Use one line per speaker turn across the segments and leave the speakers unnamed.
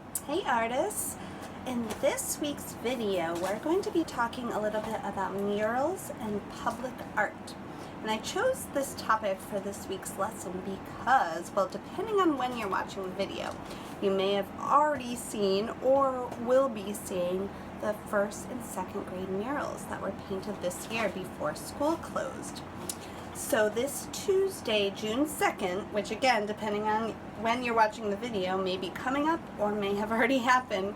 Hey artists! In this week's video, we're going to be talking a little bit about murals and public art. And I chose this topic for this week's lesson because, well, depending on when you're watching the video, you may have already seen or will be seeing the first and second grade murals that were painted this year before school closed. So this Tuesday, June 2nd, which again, depending on when you're watching the video, may be coming up or may have already happened,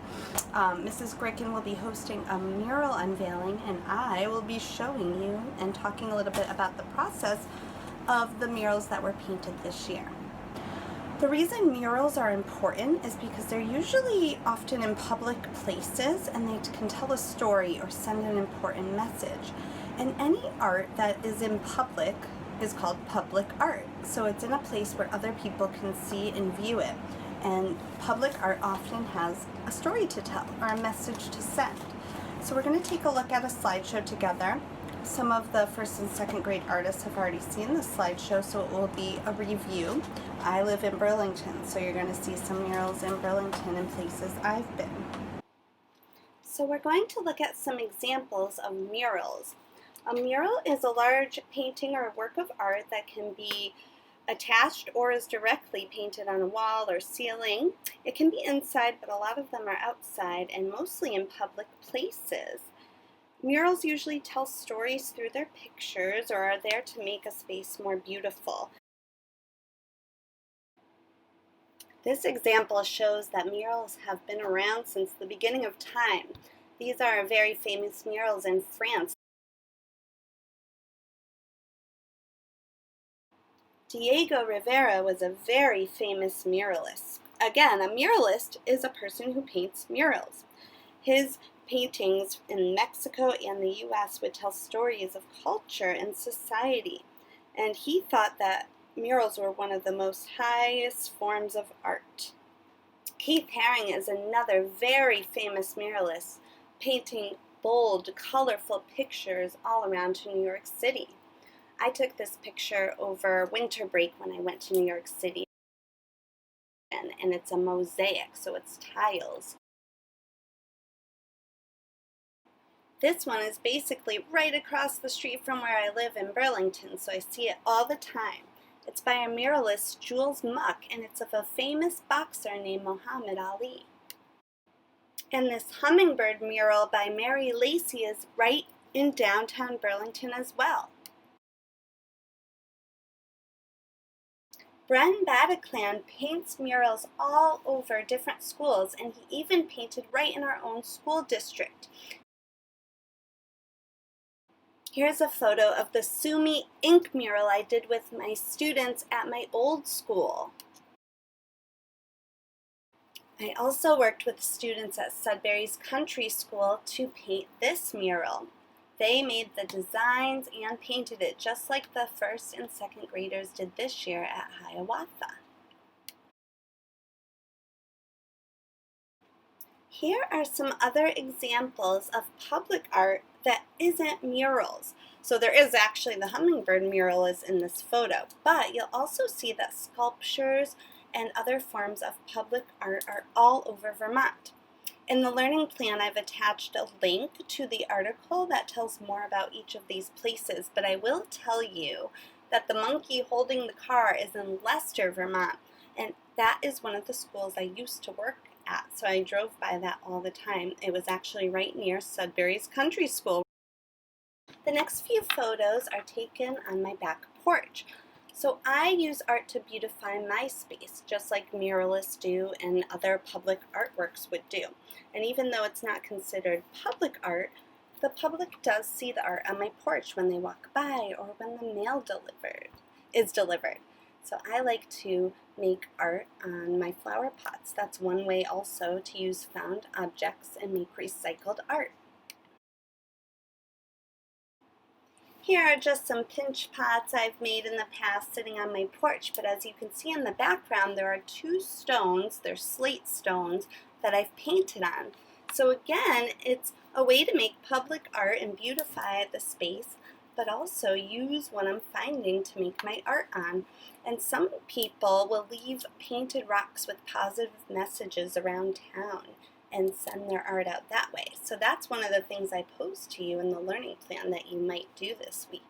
Mrs. Gricken will be hosting a mural unveiling, and I will be showing you and talking a little bit about the process of the murals that were painted this year. The reason murals are important is because they're usually often in public places and they can tell a story or send an important message. And any art that is in public is called public art. So it's in a place where other people can see and view it. And public art often has a story to tell or a message to send. So we're going to take a look at a slideshow together. Some of the first and second grade artists have already seen this slideshow, so it will be a review. I live in Burlington, so you're going to see some murals in Burlington and places I've been. So we're going to look at some examples of murals. A mural is a large painting or work of art that can be attached or is directly painted on a wall or ceiling. It can be inside, but a lot of them are outside and mostly in public places. Murals usually tell stories through their pictures or are there to make a space more beautiful. This example shows that murals have been around since the beginning of time. These are very famous murals in France. Diego Rivera was a very famous muralist. Again, a muralist is a person who paints murals. His paintings in Mexico and the U.S. would tell stories of culture and society, and he thought that murals were one of the most highest forms of art. Keith Haring is another very famous muralist, painting bold, colorful pictures all around New York City. I took this picture over winter break when I went to New York City, and it's a mosaic, so it's tiles. This one is basically right across the street from where I live in Burlington, so I see it all the time. It's by a muralist, Jules Muck, and it's of a famous boxer named Muhammad Ali. And this hummingbird mural by Mary Lacey is right in downtown Burlington as well. Bren Bataclan paints murals all over different schools, and he even painted right in our own school district. Here's a photo of the Sumi ink mural I did with my students at my old school. I also worked with students at Sudbury's Country School to paint this mural. They made the designs and painted it just like the first and second graders did this year at Hiawatha. Here are some other examples of public art that isn't murals. So there is actually the hummingbird mural is in this photo, but you'll also see that sculptures and other forms of public art are all over Vermont. In the learning plan, I've attached a link to the article that tells more about each of these places, but I will tell you that the monkey holding the car is in Leicester, Vermont, and that is one of the schools I used to work at, so I drove by that all the time. It was actually right near Sudbury's Country School. The next few photos are taken on my back porch. So I use art to beautify my space, just like muralists do and other public artworks would do. And even though it's not considered public art, the public does see the art on my porch when they walk by or when the mail is delivered. So I like to make art on my flower pots. That's one way also to use found objects and make recycled art. Here are just some pinch pots I've made in the past sitting on my porch, but as you can see in the background, there are two stones, they're slate stones, that I've painted on. So again, it's a way to make public art and beautify the space, but also use what I'm finding to make my art on. And some people will leave painted rocks with positive messages around town and send their art out that way. So that's one of the things I posed to you in the learning plan that you might do this week.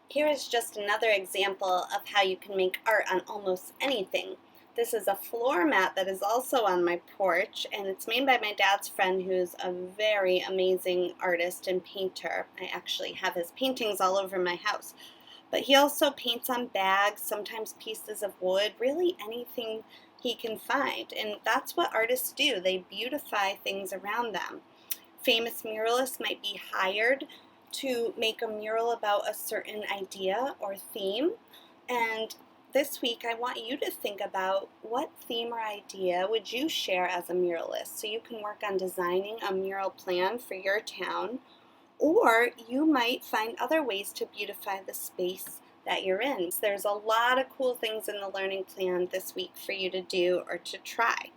Here is just another example of how you can make art on almost anything. This is a floor mat that is also on my porch, and it's made by my dad's friend, who's a very amazing artist and painter. I actually have his paintings all over my house. But he also paints on bags, sometimes pieces of wood, really anything he can find. And that's what artists do. They beautify things around them. Famous muralists might be hired to make a mural about a certain idea or theme. And this week I want you to think about what theme or idea would you share as a muralist. So you can work on designing a mural plan for your town, or you might find other ways to beautify the space that you're in. There's a lot of cool things in the learning plan this week for you to do or to try.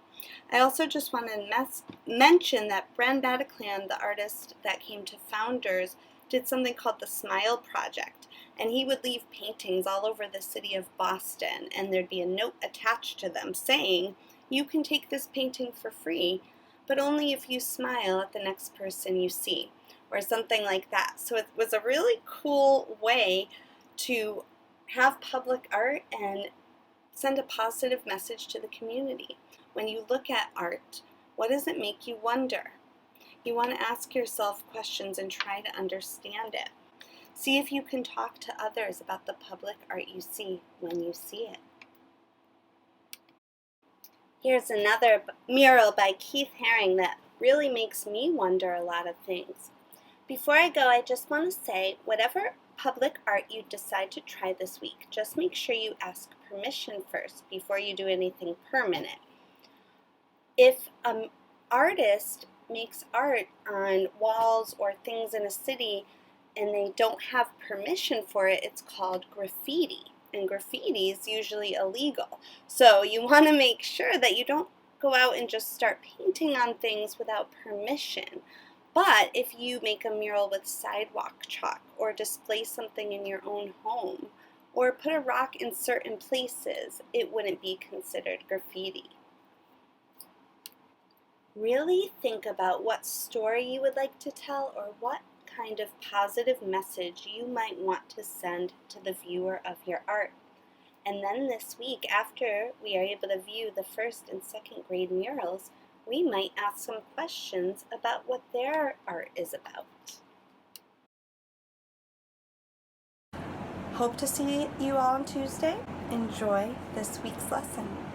I also just want to mention that Bren Bataclan, the artist that came to Founders, did something called the Smile Project, and he would leave paintings all over the city of Boston, and there'd be a note attached to them saying, you can take this painting for free, but only if you smile at the next person you see, or something like that. So it was a really cool way to have public art and send a positive message to the community. When you look at art, what does it make you wonder? You want to ask yourself questions and try to understand it. See if you can talk to others about the public art you see when you see it. Here's another mural by Keith Haring that really makes me wonder a lot of things. Before I go, I just want to say, whatever public art you decide to try this week, just make sure you ask permission first before you do anything permanent. If an artist makes art on walls or things in a city and they don't have permission for it, it's called graffiti. And graffiti is usually illegal. So you want to make sure that you don't go out and just start painting on things without permission. But if you make a mural with sidewalk chalk, or display something in your own home, or put a rock in certain places, it wouldn't be considered graffiti. Really think about what story you would like to tell, or what kind of positive message you might want to send to the viewer of your art. And then this week, after we are able to view the first and second grade murals, we might ask some questions about what their art is about. Hope to see you all on Tuesday. Enjoy this week's lesson.